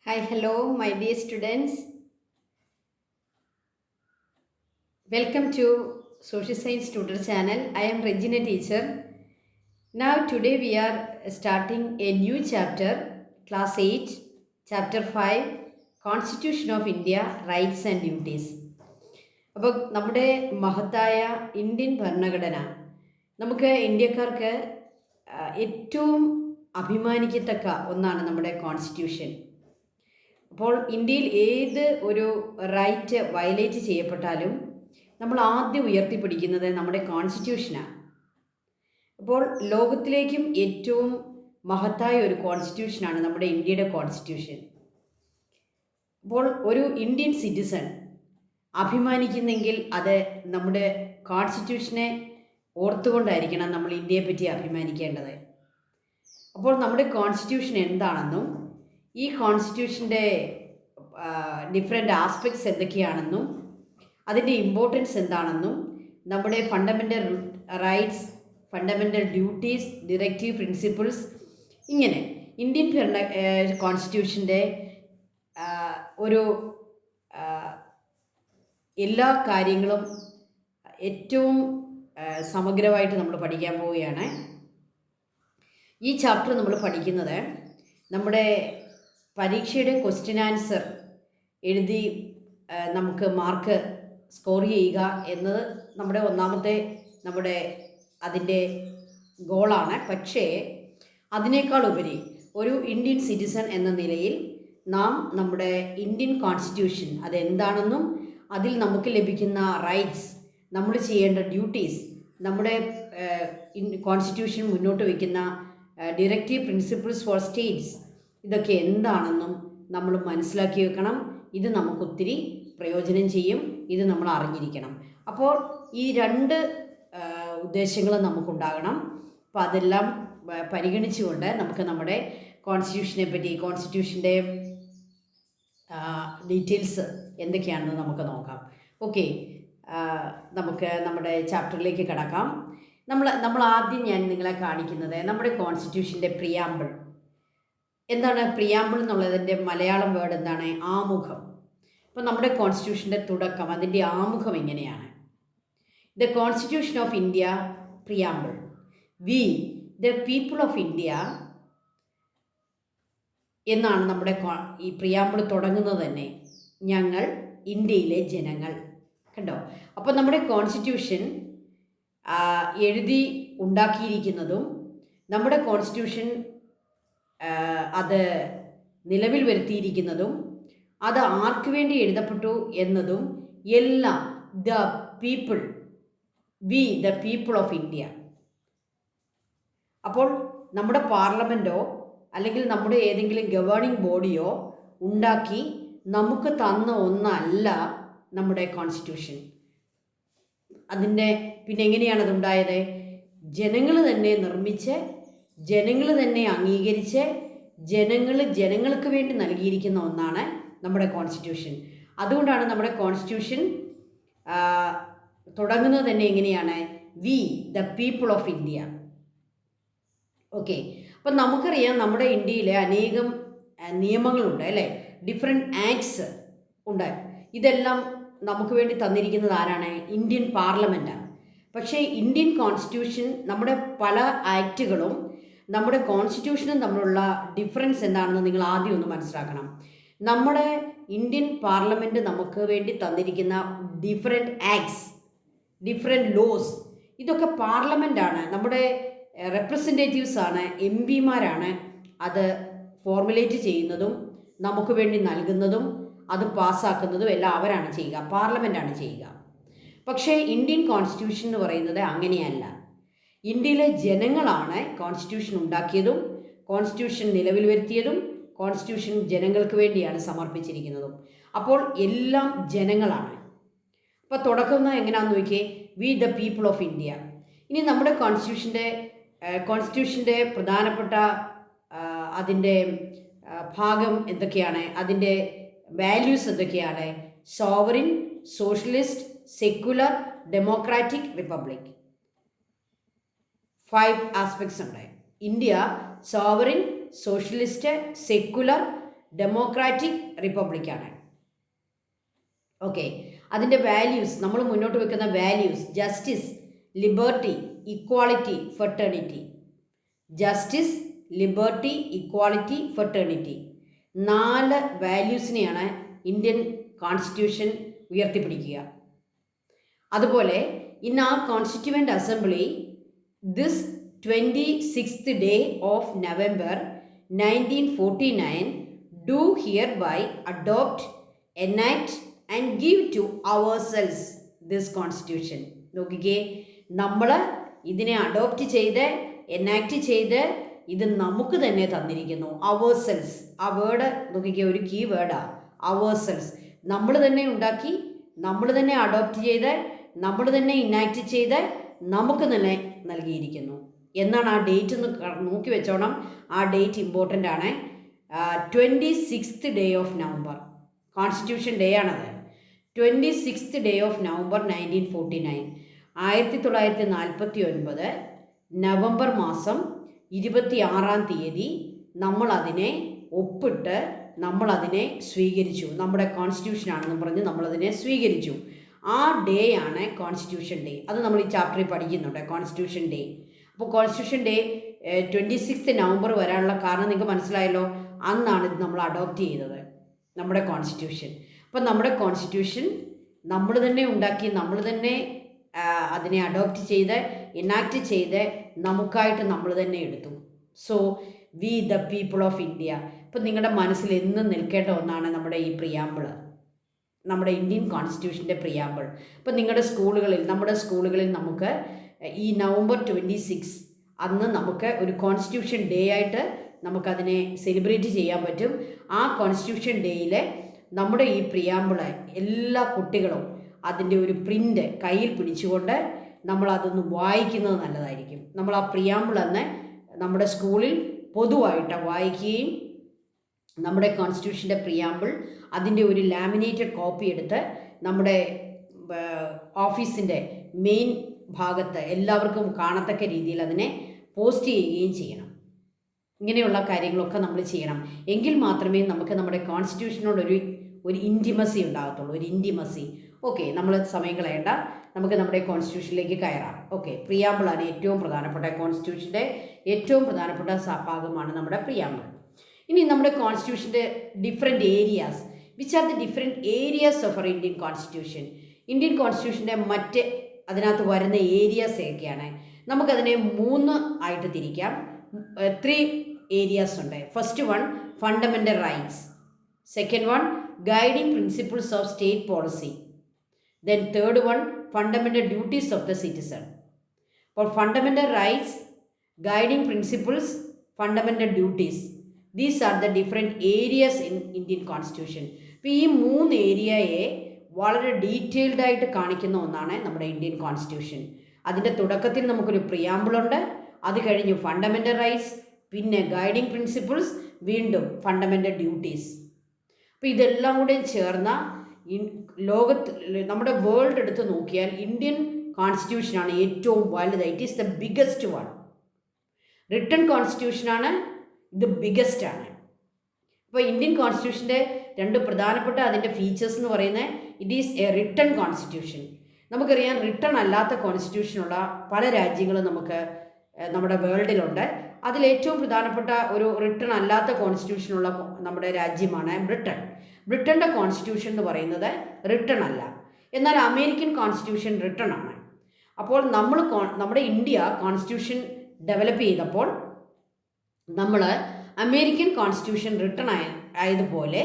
Hi, hello, my dear students. Welcome to Social Science Tutor channel. I am Regina teacher. Now, today we are starting a new chapter, class 8, chapter 5, Constitution of India, Rights and Duties. അപ്പോൾ നമ്മുടെ മഹത്തായ Indian ഭരണഘടന നമുക്ക് ഇന്ത്യക്കാർക്ക് ഏറ്റവും അഭിമാനിക്കത്തക്ക ഒന്നാണ് നമ്മുടെ constitution. അപ്പോൾ ഇന്ത്യയിൽ ഏത് ഒരു റൈറ്റ് വയലേറ്റ് ചെയ്യപ്പെട്ടാലും നമ്മൾ ആദ്യം ഉയർത്തിപ്പിടിക്കുന്നത് നമ്മുടെ കോൺസ്റ്റിറ്റ്യൂഷനാണ്. അപ്പോൾ ലോകത്തിലേക്കും ഏറ്റവും മഹത്തായ ഒരു കോൺസ്റ്റിറ്റ്യൂഷനാണ് നമ്മുടെ ഇന്ത്യയുടെ കോൺസ്റ്റിറ്റ്യൂഷൻ. അപ്പോൾ ഒരു ഇന്ത്യൻ സിറ്റിസൺ അഭിമാനിക്കുന്നെങ്കിൽ അത് നമ്മുടെ കോൺസ്റ്റിറ്റ്യൂഷനെ ഓർത്തുകൊണ്ടായിരിക്കണം നമ്മൾ ഇന്ത്യയെ പറ്റി അഭിമാനിക്കേണ്ടത്. അപ്പോൾ നമ്മുടെ കോൺസ്റ്റിറ്റ്യൂഷൻ എന്താണെന്നും ഈ കോൺസ്റ്റിറ്റ്യൂഷൻ്റെ ഡിഫറെൻ്റ് ആസ്പെക്ട്സ് എന്തൊക്കെയാണെന്നും അതിൻ്റെ ഇമ്പോർട്ടൻസ് എന്താണെന്നും നമ്മുടെ fundamental rights, fundamental duties, directive principles, ഇങ്ങനെ ഇന്ത്യൻ കോൺസ്റ്റിറ്റ്യൂഷൻ്റെ ഒരു എല്ലാ കാര്യങ്ങളും ഏറ്റവും സമഗ്രമായിട്ട് നമ്മൾ പഠിക്കാൻ പോവുകയാണ്. ഈ ചാപ്റ്റർ നമ്മൾ പഠിക്കുന്നത് നമ്മുടെ പരീക്ഷയുടെ ക്വസ്റ്റ്യൻ ആൻസർ എഴുതി നമുക്ക് മാർക്ക് സ്കോർ ചെയ്യുക എന്നത് നമ്മുടെ ഒന്നാമത്തെ അതിൻ്റെ ഗോളാണ്. പക്ഷേ അതിനേക്കാൾ ഉപരി ഒരു ഇന്ത്യൻ സിറ്റിസൺ എന്ന നിലയിൽ നാം നമ്മുടെ ഇന്ത്യൻ കോൺസ്റ്റിറ്റ്യൂഷൻ അതെന്താണെന്നും അതിൽ നമുക്ക് ലഭിക്കുന്ന റൈറ്റ്സ്, നമ്മൾ ചെയ്യേണ്ട ഡ്യൂട്ടീസ്, നമ്മുടെ കോൺസ്റ്റിറ്റ്യൂഷൻ മുന്നോട്ട് വയ്ക്കുന്ന ഡിറക്റ്റീവ് പ്രിൻസിപ്പിൾസ് ഫോർ സ്റ്റേറ്റ്സ്, ഇതൊക്കെ എന്താണെന്നും നമ്മൾ മനസ്സിലാക്കി വെക്കണം. ഇത് നമുക്കൊത്തിരി പ്രയോജനം ചെയ്യും. ഇത് നമ്മൾ അറിഞ്ഞിരിക്കണം. അപ്പോൾ ഈ രണ്ട് ഉദ്ദേശങ്ങളും നമുക്കുണ്ടാകണം. അപ്പോൾ അതെല്ലാം പരിഗണിച്ചുകൊണ്ട് നമുക്ക് നമ്മുടെ കോൺസ്റ്റിറ്റ്യൂഷനെ പറ്റി, കോൺസ്റ്റിറ്റ്യൂഷൻ്റെ ഡീറ്റെയിൽസ് എന്തൊക്കെയാണെന്ന് നമുക്ക് നോക്കാം. ഓക്കെ, നമുക്ക് നമ്മുടെ ചാപ്റ്ററിലേക്ക് കടക്കാം. നമ്മൾ ആദ്യം ഞാൻ നിങ്ങളെ കാണിക്കുന്നത് നമ്മുടെ കോൺസ്റ്റിറ്റ്യൂഷൻ്റെ പ്രിയാമ്പിൾ. എന്താണ് പ്രിയാമ്പിൾ എന്നുള്ളതിൻ്റെ മലയാളം വേർഡ് എന്താണ്? ആമുഖം. അപ്പോൾ നമ്മുടെ കോൺസ്റ്റിറ്റ്യൂഷൻ്റെ തുടക്കം, അതിൻ്റെ ആമുഖം എങ്ങനെയാണ്? The constitution of India preamble. We the people of India എന്നാണ് നമ്മുടെ ഈ പ്രിയാമ്പിൾ തുടങ്ങുന്നത് തന്നെ. ഞങ്ങൾ ഇന്ത്യയിലെ ജനങ്ങൾ. കണ്ടോ? അപ്പോൾ നമ്മുടെ കോൺസ്റ്റിറ്റ്യൂഷൻ എഴുതി ഉണ്ടാക്കിയിരിക്കുന്നതും നമ്മുടെ കോൺസ്റ്റിറ്റ്യൂഷൻ അത് നിലവിൽ വരുത്തിയിരിക്കുന്നതും അത് ആർക്ക് വേണ്ടി എഴുതപ്പെട്ടു എന്നതും എല്ലാം the people, we the people of India. അപ്പോൾ നമ്മുടെ പാർലമെൻറ്റോ അല്ലെങ്കിൽ നമ്മുടെ ഏതെങ്കിലും ഗവേണിംഗ് ബോഡിയോ ഉണ്ടാക്കി നമുക്ക് തന്ന ഒന്നല്ല നമ്മുടെ കോൺസ്റ്റിറ്റ്യൂഷൻ. അതിൻ്റെ പിന്നെ എങ്ങനെയാണ് അതുണ്ടായത്? ജനങ്ങൾ തന്നെ നിർമ്മിച്ച്, ജനങ്ങൾ തന്നെ അംഗീകരിച്ച്, ജനങ്ങൾക്ക് വേണ്ടി നൽകിയിരിക്കുന്ന ഒന്നാണ് നമ്മുടെ കോൺസ്റ്റിറ്റ്യൂഷൻ. അതുകൊണ്ടാണ് നമ്മുടെ കോൺസ്റ്റിറ്റ്യൂഷൻ തുടങ്ങുന്നത് തന്നെ എങ്ങനെയാണ്? We the people of India. Okay, അപ്പം നമുക്കറിയാം നമ്മുടെ ഇന്ത്യയിൽ അനേകം നിയമങ്ങളുണ്ട് അല്ലേ? ഡിഫറെൻറ്റ് ആക്ട്സ് ഉണ്ട്. ഇതെല്ലാം നമുക്ക് വേണ്ടി തന്നിരിക്കുന്നത് ആരാണ്? ഇന്ത്യൻ പാർലമെൻറ്റാണ്. പക്ഷേ ഇന്ത്യൻ കോൺസ്റ്റിറ്റ്യൂഷൻ, നമ്മുടെ പല ആക്റ്റുകളും നമ്മുടെ കോൺസ്റ്റിറ്റ്യൂഷനും തമ്മിലുള്ള ഡിഫറൻസ് എന്താണെന്ന് നിങ്ങൾ ആദ്യം ഒന്ന് മനസ്സിലാക്കണം. നമ്മുടെ ഇന്ത്യൻ പാർലമെൻറ്റ് നമുക്ക് വേണ്ടി തന്നിരിക്കുന്ന ഡിഫറെൻറ്റ് ആക്ട്സ്, ഡിഫറെൻറ്റ് ലോസ്, ഇതൊക്കെ പാർലമെൻറ്റാണ്, നമ്മുടെ റെപ്രസെൻറ്റേറ്റീവ്സ് ആണ്, എം പിമാരാണ് അത് ഫോർമുലേറ്റ് ചെയ്യുന്നതും നമുക്ക് വേണ്ടി നൽകുന്നതും അത് പാസ്സാക്കുന്നതും എല്ലാം അവരാണ് ചെയ്യുക, പാർലമെൻറ്റാണ് ചെയ്യുക. പക്ഷേ ഇന്ത്യൻ കോൺസ്റ്റിറ്റ്യൂഷൻ എന്ന് പറയുന്നത് അങ്ങനെയല്ല. ഇന്ത്യയിലെ ജനങ്ങളാണ് കോൺസ്റ്റിറ്റ്യൂഷൻ ഉണ്ടാക്കിയതും കോൺസ്റ്റിറ്റ്യൂഷൻ നിലവിൽ വരുത്തിയതും കോൺസ്റ്റിറ്റ്യൂഷൻ ജനങ്ങൾക്ക് വേണ്ടിയാണ് സമർപ്പിച്ചിരിക്കുന്നതും. അപ്പോൾ എല്ലാം ജനങ്ങളാണ്. അപ്പോൾ തുടക്കം എങ്ങനെയാണെന്ന് നോക്കിയേ, we the people of India. ഇനി നമ്മുടെ കോൺസ്റ്റിറ്റ്യൂഷൻ്റെ പ്രധാനപ്പെട്ട അതിൻ്റെ ഭാഗം എന്തൊക്കെയാണ്? അതിൻ്റെ വാല്യൂസ് എന്തൊക്കെയാണ്? Sovereign, socialist, secular, democratic, republic. 5 aspects ഉണ്ട്. India sovereign, socialist, secular, democratic റിപ്പബ്ലിക്കാണ്. ഓക്കെ, അതിൻ്റെ വാല്യൂസ്, നമ്മൾ മുന്നോട്ട് വെക്കുന്ന values justice, liberty, equality, fraternity. Justice, liberty, equality, fraternity. 4 വാല്യൂസിനെയാണ് ഇന്ത്യൻ കോൺസ്റ്റിറ്റ്യൂഷൻ ഉയർത്തിപ്പിടിക്കുക. അതുപോലെ in our constituent assembly this 26th day of November 1949 do hereby adopt, enact and give to ourselves this constitution. നോക്കിക്കേ, നമ്മൾ ഇതിനെ adopt ചെയ്ത് enact ചെയ്ത് ഇത് നമുക്ക് തന്നെ തന്നിരിക്കുന്നു. അവേഴ്സെൽസ്, ആ വേർഡ് നോക്കിക്കേ, ഒരു കീ വേർഡാണ് അവേഴ്സെൽസ്. നമ്മൾ തന്നെ ഉണ്ടാക്കി, നമ്മൾ തന്നെ അഡോപ്റ്റ് ചെയ്ത്, നമ്മൾ തന്നെ ഇനാക്ട് ചെയ്ത് നമുക്ക് തന്നെ നൽകിയിരിക്കുന്നു എന്നാണ്. ആ ഡേറ്റ് ഒന്ന് നോക്കി വെച്ചോണം. ആ ഡേറ്റ് ഇമ്പോർട്ടൻ്റ് ആണ്. 26th day of November, constitution day ആണത്. 26th day of November 1949, 1949 November മാസം 26-ാം തീയതി നമ്മളതിനെ ഒപ്പിട്ട് നമ്മളതിനെ സ്വീകരിച്ചു. നമ്മുടെ കോൺസ്റ്റിറ്റ്യൂഷനാണെന്ന് പറഞ്ഞ് നമ്മളതിനെ സ്വീകരിച്ചു. ആ ഡേ ആണ് കോൺസ്റ്റിറ്റ്യൂഷൻ ഡേ. അത് നമ്മൾ ഈ ചാപ്റ്ററിൽ പഠിക്കുന്നുണ്ട്, കോൺസ്റ്റിറ്റ്യൂഷൻ ഡേ. അപ്പോൾ കോൺസ്റ്റിറ്റ്യൂഷൻ ഡേ 26th നവംബർ വരാനുള്ള കാരണം നിങ്ങൾക്ക് മനസ്സിലായല്ലോ. അന്നാണ് ഇത് നമ്മൾ അഡോപ്റ്റ് ചെയ്തത്, നമ്മുടെ കോൺസ്റ്റിറ്റ്യൂഷൻ. അപ്പം നമ്മുടെ കോൺസ്റ്റിറ്റ്യൂഷൻ നമ്മൾ തന്നെ ഉണ്ടാക്കി, നമ്മൾ തന്നെ അതിനെ അഡോപ്റ്റ് ചെയ്ത് ഇനാക്ട് ചെയ്ത് നമുക്കായിട്ട് നമ്മൾ തന്നെ എടുത്തു. So we the people of India. ഇപ്പം നിങ്ങളുടെ മനസ്സിൽ എന്നും നിൽക്കേണ്ട ഒന്നാണ് നമ്മുടെ ഈ പ്രിയാമ്പിള്, നമ്മുടെ ഇന്ത്യൻ കോൺസ്റ്റിറ്റ്യൂഷൻ്റെ പ്രിയാമ്പിൾ. ഇപ്പം നിങ്ങളുടെ സ്കൂളുകളിൽ, നമ്മുടെ സ്കൂളുകളിൽ നമുക്ക് ഈ November 26 അന്ന് നമുക്ക് ഒരു കോൺസ്റ്റിറ്റ്യൂഷൻ ഡേ ആയിട്ട് നമുക്കതിനെ സെലിബ്രേറ്റ് ചെയ്യാൻ പറ്റും. ആ കോൺസ്റ്റിറ്റ്യൂഷൻ ഡേയിൽ നമ്മുടെ ഈ പ്രിയാമ്പിള് എല്ലാ കുട്ടികളും അതിൻ്റെ ഒരു പ്രിൻ്റ് കയ്യിൽ പിടിച്ചുകൊണ്ട് നമ്മളതൊന്ന് വായിക്കുന്നത് നല്ലതായിരിക്കും. നമ്മൾ ആ പ്രിയാമ്പിൾ അന്ന് നമ്മുടെ സ്കൂളിൽ പൊതുവായിട്ട് വായിക്കുകയും നമ്മുടെ കോൺസ്റ്റിറ്റ്യൂഷൻ്റെ പ്രിയാമ്പിൾ അതിൻ്റെ ഒരു ലാമിനേറ്റഡ് കോപ്പി എടുത്ത് നമ്മുടെ ഓഫീസിൻ്റെ മെയിൻ ഭാഗത്ത് എല്ലാവർക്കും കാണത്തക്ക രീതിയിൽ അതിനെ പോസ്റ്റ് ചെയ്യുകയും ചെയ്യണം. ഇങ്ങനെയുള്ള കാര്യങ്ങളൊക്കെ നമ്മൾ ചെയ്യണം. എങ്കിൽ മാത്രമേ നമുക്ക് നമ്മുടെ കോൺസ്റ്റിറ്റ്യൂഷനോടൊരു ഇൻറ്റിമസി ഉണ്ടാകത്തുള്ളൂ, ഒരു ഇൻറ്റിമസി. ഓക്കെ, നമ്മൾ സമയം കളയേണ്ട, നമുക്ക് നമ്മുടെ കോൺസ്റ്റിറ്റ്യൂഷനിലേക്ക് കയറാം. ഓക്കെ, പ്രിയാമ്പിളാണ് ഏറ്റവും പ്രധാനപ്പെട്ട, കോൺസ്റ്റിറ്റ്യൂഷൻ്റെ ഏറ്റവും പ്രധാനപ്പെട്ട ഭാഗമാണ് നമ്മുടെ പ്രിയാമ്പിൾ. ഇനി നമ്മുടെ കോൺസ്റ്റിറ്റ്യൂഷൻ്റെ different areas, which are the different areas of our Indian constitution. Indian കോൺസ്റ്റിറ്റ്യൂഷൻ്റെ മറ്റ് അതിനകത്ത് വരുന്ന ഏരിയാസ് ഏതൊക്കെയാണ്? നമുക്കതിനെ 3 ആയിട്ട് തിരിക്കാം. 3 ഏരിയാസ് ഉണ്ട്. First one fundamental rights, second one guiding principles of state policy, then third one fundamental duties of the citizen. അപ്പോൾ fundamental rights, guiding principles, fundamental duties, these are the different areas in Indian constitution. അപ്പോൾ ഈ 3 ഏരിയയെ വളരെ ഡീറ്റെയിൽഡായിട്ട് കാണിക്കുന്ന ഒന്നാണ് നമ്മുടെ Indian constitution. അതിൻ്റെ തുടക്കത്തിൽ നമുക്കൊരു പ്രിയാമ്പിളുണ്ട്, അത് കഴിഞ്ഞ് ഫണ്ടമെൻ്റൽ റൈറ്റ്സ്, പിന്നെ ഗൈഡിങ് പ്രിൻസിപ്പിൾസ്, വീണ്ടും ഫണ്ടമെൻ്റൽ ഡ്യൂട്ടീസ്. അപ്പോൾ ഇതെല്ലാം കൂടെ ചേർന്ന ലോകത്ത് നമ്മുടെ വേൾഡ് എടുത്ത് നോക്കിയാൽ ഇന്ത്യൻ കോൺസ്റ്റിറ്റ്യൂഷനാണ് ഏറ്റവും വലുത്. It is the biggest one. Written കോൺസ്റ്റിറ്റ്യൂഷനാണ് ഇത്, ബിഗ്ഗസ്റ്റ് ആണ്. അപ്പോൾ ഇന്ത്യൻ കോൺസ്റ്റിറ്റ്യൂഷൻ്റെ 2 പ്രധാനപ്പെട്ട അതിൻ്റെ ഫീച്ചേഴ്സ് എന്ന് പറയുന്നത്, it is A written constitution. നമുക്കറിയാം റിട്ടൺ അല്ലാത്ത കോൺസ്റ്റിറ്റ്യൂഷനുള്ള പല രാജ്യങ്ങളും നമുക്ക് നമ്മുടെ വേൾഡിലുണ്ട്. അതിലേറ്റവും പ്രധാനപ്പെട്ട ഒരു റിട്ടൺ അല്ലാത്ത കോൺസ്റ്റിറ്റ്യൂഷനുള്ള നമ്മുടെ രാജ്യമാണ് ബ്രിട്ടൻ. ബ്രിട്ടൻ്റെ കോൺസ്റ്റിറ്റ്യൂഷൻ എന്ന് പറയുന്നത് റിട്ടൺ അല്ല, എന്നാൽ അമേരിക്കൻ കോൺസ്റ്റിറ്റ്യൂഷൻ റിട്ടൺ ആണ്. അപ്പോൾ നമ്മുടെ ഇന്ത്യ കോൺസ്റ്റിറ്റ്യൂഷൻ ഡെവലപ്പ് ചെയ്തപ്പോൾ നമ്മൾ അമേരിക്കൻ കോൺസ്റ്റിറ്റ്യൂഷൻ റിട്ടൺ ആയതുപോലെ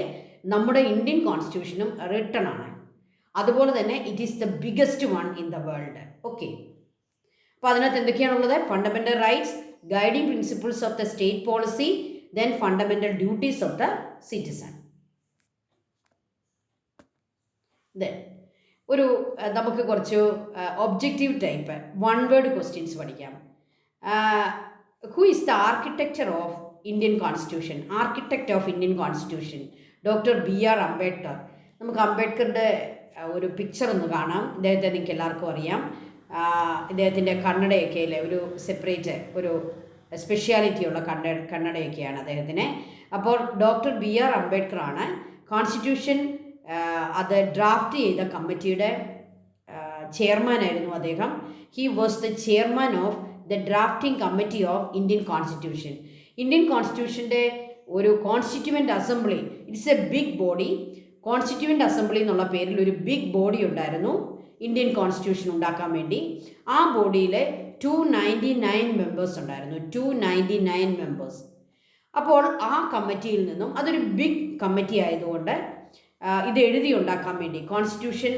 നമ്മുടെ ഇന്ത്യൻ കോൺസ്റ്റിറ്റ്യൂഷനും റിട്ടൺ ആണ്. അതുപോലെ തന്നെ it is the biggest one in the world. Okay, അപ്പോൾ അതിനകത്ത് എന്തൊക്കെയാണുള്ളത്? Fundamental rights, guiding principles of the state policy, then fundamental duties of the citizen. Then നമുക്ക് കുറച്ച് ഒബ്ജക്റ്റീവ് ടൈപ്പ് 1 വേർഡ് ക്വസ്റ്റ്യൻസ് പഠിക്കാം. Who is the architecture of Indian constitution? Architect of Indian constitution doctor BR Ambedkar. നമുക്ക് അംബേദ്കറുടെ ഒരു picture ഒന്ന് കാണാം. ഇദ്ദേഹത്തെ നിങ്ങൾക്ക് എല്ലാവർക്കും അറിയാം. ഇദ്ദേഹത്തിൻ്റെ കണ്ണടയൊക്കെ അല്ലേ, ഒരു സെപ്പറേറ്റ് ഒരു സ്പെഷ്യാലിറ്റിയുള്ള കണ്ണടയൊക്കെയാണ് അദ്ദേഹത്തിന്. അപ്പോൾ ഡോക്ടർ ബി ആർ അംബേദ്കർ ആണ് കോൺസ്റ്റിറ്റ്യൂഷൻ അത് ഡ്രാഫ്റ്റ് ചെയ്ത കമ്മിറ്റിയുടെ ചെയർമാനായിരുന്നു അദ്ദേഹം. He was the chairman of the drafting committee of Indian constitution. Indian കോൺസ്റ്റിറ്റ്യൂഷൻ്റെ ഒരു constituent assembly, it's a big body. Constituent assembly എന്നുള്ള പേരിൽ ഒരു ബിഗ് ബോഡി ഉണ്ടായിരുന്നു ഇന്ത്യൻ കോൺസ്റ്റിറ്റ്യൂഷൻ ഉണ്ടാക്കാൻ വേണ്ടി. ആ ബോഡിയിൽ 299 മെമ്പേഴ്സ് ഉണ്ടായിരുന്നു, 299 മെമ്പേഴ്സ്. അപ്പോൾ ആ കമ്മിറ്റിയിൽ നിന്നും, അതൊരു ബിഗ് കമ്മിറ്റി ആയതുകൊണ്ട് ഇത് എഴുതി ഉണ്ടാക്കാൻ വേണ്ടി, കോൺസ്റ്റിറ്റ്യൂഷൻ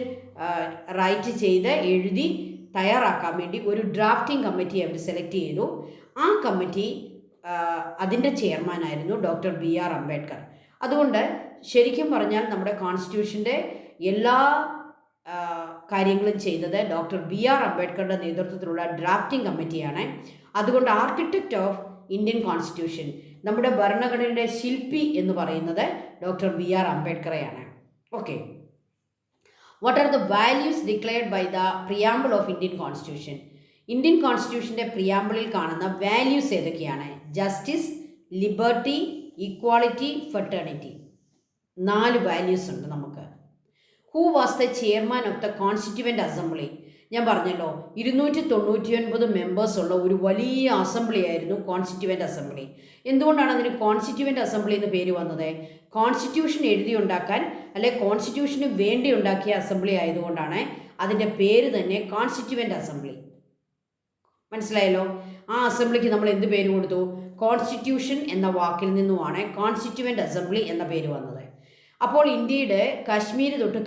റൈറ്റ് ചെയ്ത് എഴുതി തയ്യാറാക്കാൻ വേണ്ടി ഒരു ഡ്രാഫ്റ്റിംഗ് കമ്മിറ്റി അവർ സെലക്ട് ചെയ്തു. ആ കമ്മിറ്റി അതിൻ്റെ ചെയർമാനായിരുന്നു ഡോക്ടർ ബി ആർ അംബേദ്കർ. അതുകൊണ്ട് ശരിക്കും പറഞ്ഞാൽ നമ്മുടെ കോൺസ്റ്റിറ്റ്യൂഷൻ്റെ എല്ലാ കാര്യങ്ങളും ചെയ്തത് ഡോക്ടർ ബി ആർ അംബേദ്കറുടെ നേതൃത്വത്തിലുള്ള ഡ്രാഫ്റ്റിംഗ് കമ്മിറ്റിയാണ്. അതുകൊണ്ട് ആർക്കിടെക്റ്റ് ഓഫ് ഇന്ത്യൻ കോൺസ്റ്റിറ്റ്യൂഷൻ, നമ്മുടെ ഭരണഘടനയുടെ ശില്പി എന്ന് പറയുന്നത് ഡോക്ടർ ബി ആർ അംബേദ്കറെയാണ്. Okay, what are the values declared by the preamble of Indian constitution? Indian കോൺസ്റ്റിറ്റ്യൂഷൻ്റെ പ്രിയാമ്പിളിൽ കാണുന്ന വാല്യൂസ് ഏതൊക്കെയാണ്? Justice, liberty, equality, fraternity. 4 values ഉണ്ട് നമുക്ക്. Who was the chairman of the constituent assembly? ഞാൻ പറഞ്ഞല്ലോ 299 മെമ്പേഴ്സ് ഉള്ള ഒരു വലിയ അസംബ്ലി ആയിരുന്നു കോൺസ്റ്റിറ്റ്യൂവൻ്റ് അസംബ്ലി. എന്തുകൊണ്ടാണ് അതിന് കോൺസ്റ്റിറ്റ്യൂവൻ്റ് അസംബ്ലി എന്ന് പേര് വന്നത്? കോൺസ്റ്റിറ്റ്യൂഷൻ എഴുതി ഉണ്ടാക്കാൻ, അല്ലെ കോൺസ്റ്റിറ്റ്യൂഷന് വേണ്ടി ഉണ്ടാക്കിയ അസംബ്ലി ആയതുകൊണ്ടാണ് അതിൻ്റെ പേര് തന്നെ കോൺസ്റ്റിറ്റ്യൂവൻ്റ് അസംബ്ലി. മനസ്സിലായല്ലോ? ആ അസംബ്ലിക്ക് നമ്മൾ എന്ത് പേര് കൊടുത്തു? കോൺസ്റ്റിറ്റ്യൂഷൻ എന്ന വാക്കിൽ നിന്നുമാണ് കോൺസ്റ്റിറ്റ്യൂവൻ്റ് അസംബ്ലി എന്ന പേര് വന്നത്. അപ്പോൾ ഇന്ത്യയുടെ കാശ്മീർ തൊട്ട്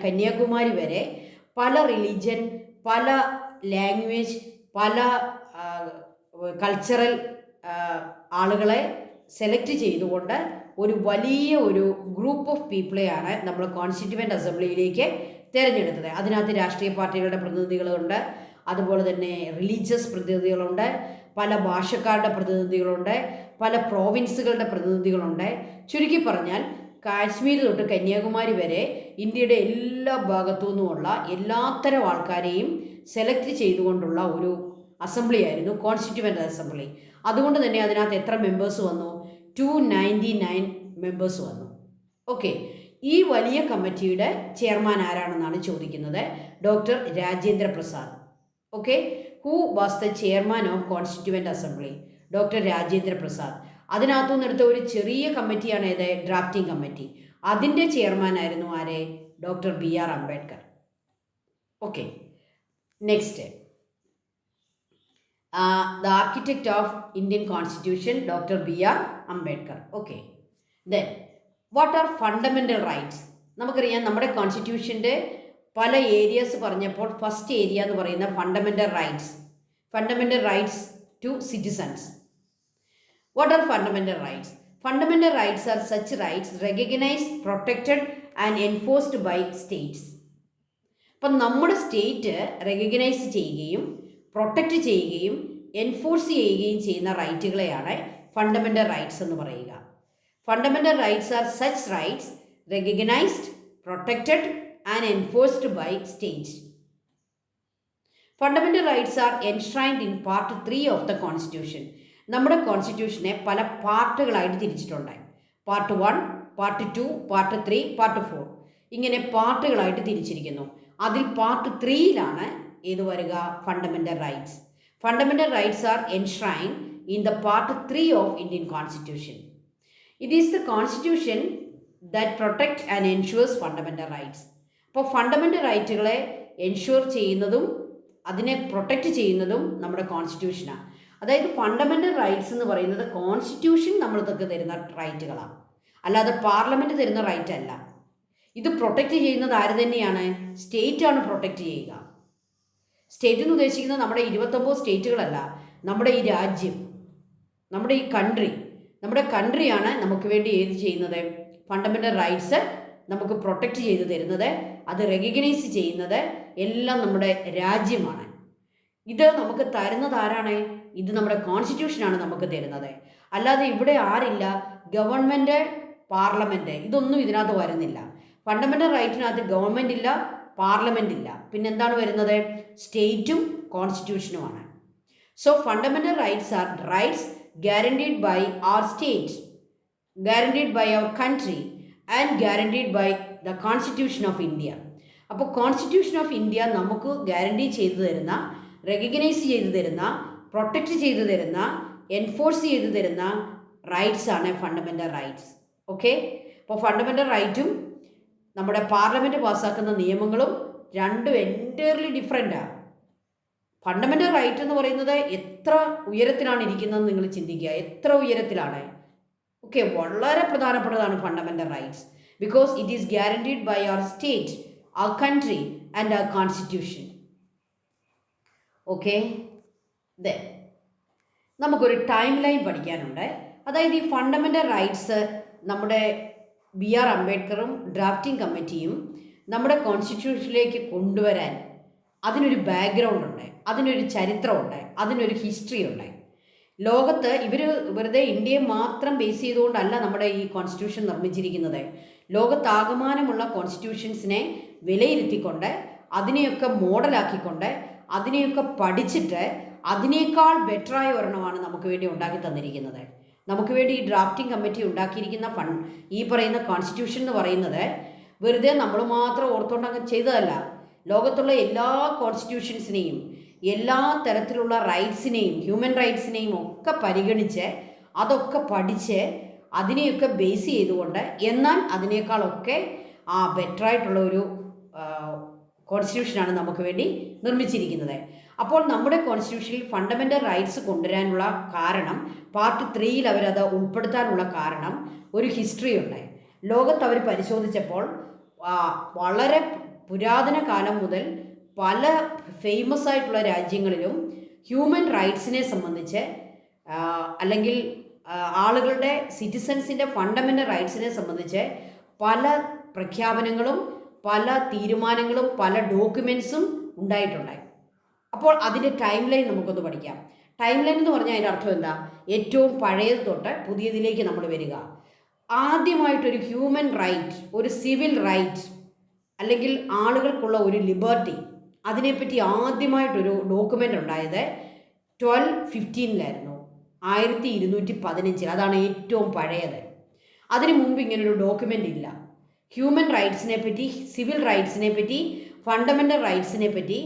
കന്യാകുമാരി വരെ പല റിലീജിയൻ, പല ലാംഗ്വേജ്, പല കൾച്ചറൽ ആളുകളെ സെലക്ട് ചെയ്തുകൊണ്ട് ഒരു വലിയ ഒരു ഗ്രൂപ്പ് ഓഫ് പീപ്പിളെയാണ് നമ്മൾ കോൺസ്റ്റിറ്റ്യൂവൻ്റ് അസംബ്ലിയിലേക്ക് തിരഞ്ഞെടുത്തത്. അതിനകത്ത് രാഷ്ട്രീയ പാർട്ടികളുടെ പ്രതിനിധികളുണ്ട്, അതുപോലെ തന്നെ റിലീജിയസ് പ്രതിനിധികളുണ്ട്, പല ഭാഷക്കാരുടെ പ്രതിനിധികളുണ്ട്, പല പ്രോവിൻസുകളുടെ പ്രതിനിധികളുണ്ട്. ചുരുക്കി പറഞ്ഞാൽ കാശ്മീർ തൊട്ട് കന്യാകുമാരി വരെ ഇന്ത്യയുടെ എല്ലാ ഭാഗത്തു നിന്നുമുള്ള എല്ലാത്തരം ആൾക്കാരെയും സെലക്ട് ചെയ്തുകൊണ്ടുള്ള ഒരു അസംബ്ലി ആയിരുന്നു കോൺസ്റ്റിറ്റ്യൂവൻ്റ് അസംബ്ലി. അതുകൊണ്ട് തന്നെ അതിനകത്ത് എത്ര മെമ്പേഴ്സ് വന്നു? 299 മെമ്പേഴ്സ് വന്നു. ഓക്കെ, ഈ വലിയ കമ്മിറ്റിയുടെ ചെയർമാൻ ആരാണെന്നാണ് ചോദിക്കുന്നത്. Doctor Rajendra Prasad. Okay, who was the chairman of constituent assembly? Doctor Rajendra Prasad. അതിനകത്തുനിന്ന് എടുത്ത ഒരു ചെറിയ കമ്മിറ്റിയാണ് ഏത്? Drafting committee. അതിൻ്റെ ചെയർമാനായിരുന്നു ആരെ? Doctor B R Ambedkar. Okay, next, the architect of Indian constitution doctor B R Ambedkar. Okay, then what are fundamental rights? നമുക്കറിയാം നമ്മുടെ കോൺസ്റ്റിറ്റ്യൂഷൻ്റെ പല ഏരിയാസ് പറഞ്ഞപ്പോൾ ഫസ്റ്റ് ഏരിയ എന്ന് പറയുന്ന fundamental rights. Fundamental rights to citizens. What are fundamental rights? Fundamental rights are such rights recognized, protected and enforced by states. അപ്പം നമ്മുടെ state recognise ചെയ്യുകയും protect ചെയ്യുകയും എൻഫോഴ്സ് ചെയ്യുകയും ചെയ്യുന്ന റൈറ്റുകളെയാണ് ഫണ്ടമെൻ്റൽ റൈറ്റ്സ് എന്ന് പറയുക. Fundamental rights are such rights recognised, protected and enforced by states. Fundamental rights are enshrined in part 3 of the constitution. നമ്മുടെ കോൺസ്റ്റിറ്റ്യൂഷനെ പല പാർട്ടുകളായിട്ട് തിരിച്ചിട്ടുണ്ട്. പാർട്ട് 1, പാർട്ട് 2, പാർട്ട് 3, പാർട്ട് 4 ഇങ്ങനെ പാർട്ടുകളായിട്ട് തിരിച്ചിരിക്കുന്നു. അതിൽ പാർട്ട് 3യിലാണ് ഏത് വരിക? Fundamental rights. Fundamental rights are enshrined in the part 3 of Indian constitution. It is the constitution that protect and ensures fundamental rights. അപ്പോൾ ഫണ്ടമെൻ്റൽ റൈറ്റുകളെ എൻഷുവർ ചെയ്യുന്നതും അതിനെ പ്രൊട്ടക്റ്റ് ചെയ്യുന്നതും നമ്മുടെ കോൺസ്റ്റിറ്റ്യൂഷനാണ്. അതായത് ഫണ്ടമെൻ്റൽ റൈറ്റ്സ് എന്ന് പറയുന്നത് കോൺസ്റ്റിറ്റ്യൂഷൻ നമ്മൾക്ക് തരുന്ന റൈറ്റുകളാണ്, അല്ലാതെ പാർലമെൻറ്റ് തരുന്ന റൈറ്റ് അല്ല. ഇത് പ്രൊട്ടക്റ്റ് ചെയ്യുന്നത് ആര് തന്നെയാണ്? സ്റ്റേറ്റാണ് പ്രൊട്ടക്റ്റ് ചെയ്യുക. സ്റ്റേറ്റ് എന്ന് ഉദ്ദേശിക്കുന്നത് നമ്മുടെ 29 സ്റ്റേറ്റുകളല്ല, നമ്മുടെ ഈ രാജ്യം, നമ്മുടെ ഈ നമ്മുടെ കൺട്രിയാണ് നമുക്ക് വേണ്ടി ഏത് ചെയ്യുന്നത്? ഫണ്ടമെൻ്റൽ റൈറ്റ്സ് നമുക്ക് പ്രൊട്ടക്റ്റ് ചെയ്ത് തരുന്നത്, അത് റെക്കഗ്നൈസ് ചെയ്യുന്നത് എല്ലാം നമ്മുടെ രാജ്യമാണ്. ഇത് നമുക്ക് തരുന്നത് ആരാണ്? ഇത് നമ്മുടെ കോൺസ്റ്റിറ്റ്യൂഷനാണ് നമുക്ക് തരുന്നത്. അല്ലാതെ ഇവിടെ ആരില്ല? ഗവൺമെൻറ്, പാർലമെൻറ്റ്, ഇതൊന്നും ഇതിനകത്ത് വരുന്നില്ല. ഫണ്ടമെൻ്റൽ റൈറ്റിനകത്ത് ഗവൺമെൻറ് ഇല്ല, പാർലമെൻറ്റ് ഇല്ല, പിന്നെന്താണ് വരുന്നത്? സ്റ്റേറ്റും കോൺസ്റ്റിറ്റ്യൂഷനുമാണ്. So fundamental rights are rights guaranteed by our state. guaranteed by our country and guaranteed by the Constitution of India. അപ്പോൾ കോൺസ്റ്റിറ്റ്യൂഷൻ ഓഫ് ഇന്ത്യ നമുക്ക് ഗ്യാരണ്ടി ചെയ്തു തരുന്ന, റെക്കഗ്നൈസ് ചെയ്തു തരുന്ന, പ്രൊട്ടക്റ്റ് ചെയ്തു തരുന്ന, എൻഫോഴ്സ് ചെയ്തു തരുന്ന റൈറ്റ്സ് ആണ് ഫണ്ടമെൻ്റൽ റൈറ്റ്സ്. ഓക്കെ, അപ്പോൾ ഫണ്ടമെൻ്റൽ റൈറ്റും നമ്മുടെ പാർലമെൻറ്റ് പാസ്സാക്കുന്ന നിയമങ്ങളും രണ്ടും എൻറ്റയർലി ഡിഫറെൻറ്റാണ്. ഫണ്ടമെൻ്റൽ റൈറ്റ് എന്ന് പറയുന്നത് എത്ര ഉയരത്തിലാണ് ഇരിക്കുന്നതെന്ന് നിങ്ങൾ ചിന്തിക്കുക, എത്ര ഉയരത്തിലാണ്. ഓക്കെ, വളരെ പ്രധാനപ്പെട്ടതാണ് fundamental rights, because it is guaranteed by our state, our country and our constitution. Okay, then നമുക്കൊരു ടൈം ലൈൻ പഠിക്കാനുണ്ട്. അതായത് ഈ ഫണ്ടമെൻ്റൽ റൈറ്റ്സ് നമ്മുടെ BR അംബേദ്കറും ഡ്രാഫ്റ്റിംഗ് കമ്മിറ്റിയും നമ്മുടെ കോൺസ്റ്റിറ്റ്യൂഷനിലേക്ക് കൊണ്ടുവരാൻ അതിനൊരു ബാക്ക്ഗ്രൗണ്ട് ഉണ്ട്, അതിനൊരു ചരിത്രമുണ്ട്, അതിനൊരു ഹിസ്റ്ററി ഉണ്ട്. ലോകത്ത് ഇവർ വെറുതെ ഇന്ത്യയെ മാത്രം ബേസ് ചെയ്തുകൊണ്ടല്ല നമ്മുടെ ഈ കോൺസ്റ്റിറ്റ്യൂഷൻ നിർമ്മിച്ചിരിക്കുന്നത്. ലോകത്താകമാനമുള്ള കോൺസ്റ്റിറ്റ്യൂഷൻസിനെ വിലയിരുത്തിക്കൊണ്ട്, അതിനെയൊക്കെ മോഡലാക്കിക്കൊണ്ട്, അതിനെയൊക്കെ പഠിച്ചിട്ട് അതിനേക്കാൾ ബെറ്ററായ ഒരെണ്ണമാണ് നമുക്ക് വേണ്ടി ഉണ്ടാക്കി തന്നിരിക്കുന്നത്. നമുക്ക് വേണ്ടി ഈ ഡ്രാഫ്റ്റിംഗ് കമ്മിറ്റി ഉണ്ടാക്കിയിരിക്കുന്ന ഈ പറയുന്ന കോൺസ്റ്റിറ്റ്യൂഷൻ എന്ന് പറയുന്നത് വെറുതെ നമ്മൾ മാത്രം ഓർത്തുകൊണ്ടങ്ങ് ചെയ്തതല്ല. ലോകത്തുള്ള എല്ലാ കോൺസ്റ്റിറ്റ്യൂഷൻസിനെയും, എല്ലാ തരത്തിലുള്ള റൈറ്റ്സിനെയും, ഹ്യൂമൻ റൈറ്റ്സിനെയും ഒക്കെ പരിഗണിച്ച്, അതൊക്കെ പഠിച്ച്, അതിനെയൊക്കെ ബേസ് ചെയ്തുകൊണ്ട്, എന്നാൽ അതിനേക്കാളൊക്കെ ബെറ്ററായിട്ടുള്ള ഒരു കോൺസ്റ്റിറ്റ്യൂഷനാണ് നമുക്ക് വേണ്ടി നിർമ്മിച്ചിരിക്കുന്നത്. അപ്പോൾ നമ്മുടെ കോൺസ്റ്റിറ്റ്യൂഷനിൽ ഫണ്ടമെൻ്റൽ റൈറ്റ്സ് കൊണ്ടുവരാനുള്ള കാരണം, പാർട്ട് 3 അവരത് ഉൾപ്പെടുത്താനുള്ള കാരണം ഒരു ഹിസ്റ്ററി ഉണ്ട്. ലോകത്ത് അവർ പരിശോധിച്ചപ്പോൾ വളരെ പുരാതന കാലം മുതൽ പല ഫേമസ് ആയിട്ടുള്ള രാജ്യങ്ങളിലും ഹ്യൂമൻ റൈറ്റ്സിനെ സംബന്ധിച്ച്, അല്ലെങ്കിൽ ആളുകളുടെ സിറ്റിസൺസിൻ്റെ ഫണ്ടമെൻ്റൽ റൈറ്റ്സിനെ സംബന്ധിച്ച് പല പ്രഖ്യാപനങ്ങളും പല തീരുമാനങ്ങളും പല ഡോക്യുമെൻസും ഉണ്ടായിട്ടുണ്ടായി. അപ്പോൾ അതിൻ്റെ ടൈം ലൈൻ നമുക്കൊന്ന് പഠിക്കാം. ടൈം ലൈൻ എന്ന് പറഞ്ഞാൽ അതിൻ്റെ അർത്ഥം എന്താ? ഏറ്റവും പഴയത് തൊട്ട് പുതിയതിലേക്ക് നമ്മൾ വരിക. ആദ്യമായിട്ടൊരു ഹ്യൂമൻ റൈറ്റ്, ഒരു സിവിൽ റൈറ്റ്, അല്ലെങ്കിൽ ആളുകൾക്കുള്ള ഒരു ലിബർട്ടി, അതിനെപ്പറ്റി ആദ്യമായിട്ടൊരു ഡോക്യുമെൻ്റ് ഉണ്ടായത് 1215 1215. അതാണ് ഏറ്റവും പഴയത്. അതിനു മുമ്പ് ഇങ്ങനൊരു ഡോക്യുമെൻ്റ് ഇല്ല. ഹ്യൂമൻ റൈറ്റ്സിനെ പറ്റി, സിവിൽ റൈറ്റ്സിനെ പറ്റി, ഫണ്ടമെൻ്റൽ റൈറ്റ്സിനെ പറ്റി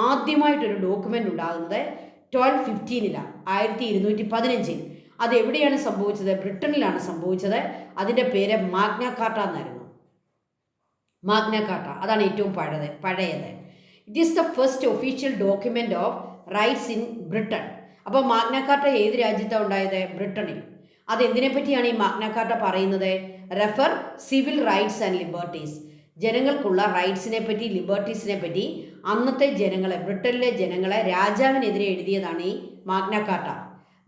ആദ്യമായിട്ടൊരു ഡോക്യുമെൻ്റ് ഉണ്ടാകുന്നത് 1215 1215. അത് എവിടെയാണ് സംഭവിച്ചത്? ബ്രിട്ടനിലാണ് സംഭവിച്ചത്. അതിൻ്റെ പേര് മാഗ്ന കാർട്ട എന്നായിരുന്നു. മാഗ്ന കാർട്ട, അതാണ് ഏറ്റവും പഴയത്. It is the first official document of rights in Britain. അപ്പോൾ മാഗ്ന കാർട്ട ഏത് രാജ്യത്താണ് ഉണ്ടായത്? ബ്രിട്ടനിൽ. അതെന്തിനെ പറ്റിയാണ് ഈ മാഗ്ന കാർട്ട പറയുന്നത്? Refer civil rights and liberties. ജനങ്ങൾക്കുള്ള റൈറ്റ്സിനെ പറ്റി, ലിബർട്ടീസിനെ പറ്റി അന്നത്തെ ജനങ്ങളെ, ബ്രിട്ടനിലെ ജനങ്ങളെ രാജാവിനെതിരെ എഴുതിയതാണ് ഈ മാഗ്ന കാർട്ട.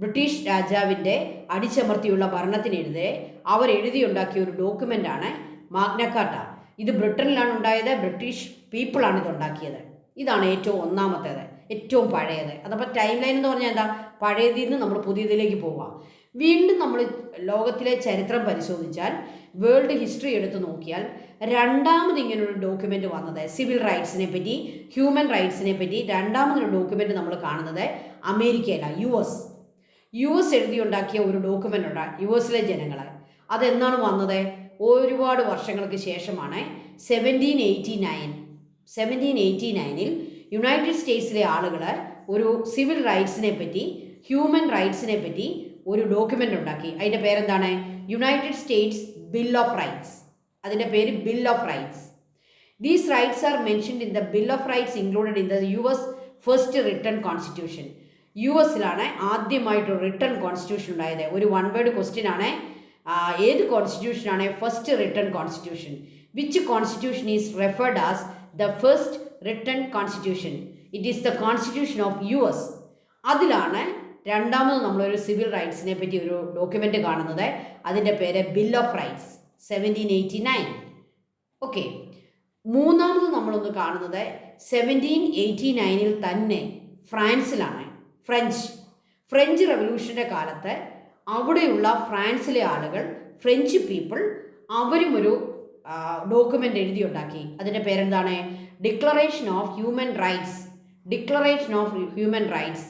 ബ്രിട്ടീഷ് രാജാവിൻ്റെ അടിച്ചമർത്തിയുള്ള ഭരണത്തിനെതിരെ അവർ എഴുതിയുണ്ടാക്കിയ ഒരു ഡോക്യുമെൻ്റാണ് മാഗ്ന കാർട്ട. ഇത് ബ്രിട്ടനിലാണ് ഉണ്ടായത്. ബ്രിട്ടീഷ് പീപ്പിളാണ് ഇത് ഉണ്ടാക്കിയത്. ഇതാണ് ഏറ്റവും ഒന്നാമത്തേത്, ഏറ്റവും പഴയത്. അതപ്പോൾ ടൈം ലൈൻ എന്ന് പറഞ്ഞാൽ എന്താ? പഴയതിൽ നിന്ന് നമ്മൾ പുതിയതിലേക്ക് പോവുക. വീണ്ടും നമ്മൾ ലോകത്തിലെ ചരിത്രം പരിശോധിച്ചാൽ, വേൾഡ് ഹിസ്റ്ററി എടുത്ത് നോക്കിയാൽ, രണ്ടാമത് ഇങ്ങനൊരു ഡോക്യുമെൻ്റ് വന്നത് സിവിൽ റൈറ്റ്സിനെ പറ്റി, ഹ്യൂമൻ റൈറ്റ്സിനെ പറ്റി രണ്ടാമതൊരു ഡോക്യുമെൻ്റ് നമ്മൾ കാണുന്നത് അമേരിക്കയിലാണ്. യു എസ് എഴുതിയുണ്ടാക്കിയ ഒരു ഡോക്യുമെൻ്റ് ഉണ്ട്, US ജനങ്ങളെ. അതെന്നാണ് വന്നത്? ഒരുപാട് വർഷങ്ങൾക്ക് ശേഷമാണ്. 1789 യുണൈറ്റഡ് സ്റ്റേറ്റ്സിലെ ആളുകൾ ഒരു സിവിൽ റൈറ്റ്സിനെ പറ്റി, ഹ്യൂമൻ റൈറ്റ്സിനെ പറ്റി ഒരു ഡോക്യുമെൻ്റ് ഉണ്ടാക്കി. അതിൻ്റെ പേരെന്താണ്? United States bill of rights. അതിൻ്റെ പേര് bill of rights. These rights are mentioned in the bill of rights included in the US first written constitution. US ആദ്യമായിട്ട് റിട്ടൺ കോൺസ്റ്റിറ്റ്യൂഷൻ ഉണ്ടായത്. ഒരു 1 വേർഡ് ക്വസ്റ്റ്യൻ ആണ്. ഏത് കോൺസ്റ്റിറ്റ്യൂഷനാണ് first written constitution? Which constitution is referred as the first written constitution? It is the constitution of US. അതിലാണ് രണ്ടാമത് നമ്മളൊരു civil റൈറ്റ്സിനെ പറ്റി ഒരു ഡോക്യുമെൻ്റ് കാണുന്നത്. അതിൻ്റെ പേര് ബിൽ ഓഫ് റൈറ്റ്സ് 1789. ഓക്കെ, മൂന്നാമത് നമ്മളൊന്ന് കാണുന്നത് 1789 തന്നെ ഫ്രാൻസിലാണ്. ഫ്രഞ്ച് റെവല്യൂഷൻ്റെ കാലത്ത് അവിടെയുള്ള ഫ്രാൻസിലെ ആളുകൾ, ഫ്രഞ്ച് പീപ്പിൾ, അവരും ഒരു ഡോക്യുമെൻ്റ് എഴുതിയുണ്ടാക്കി. അതിൻ്റെ പേരെന്താണ്? Declaration of human rights.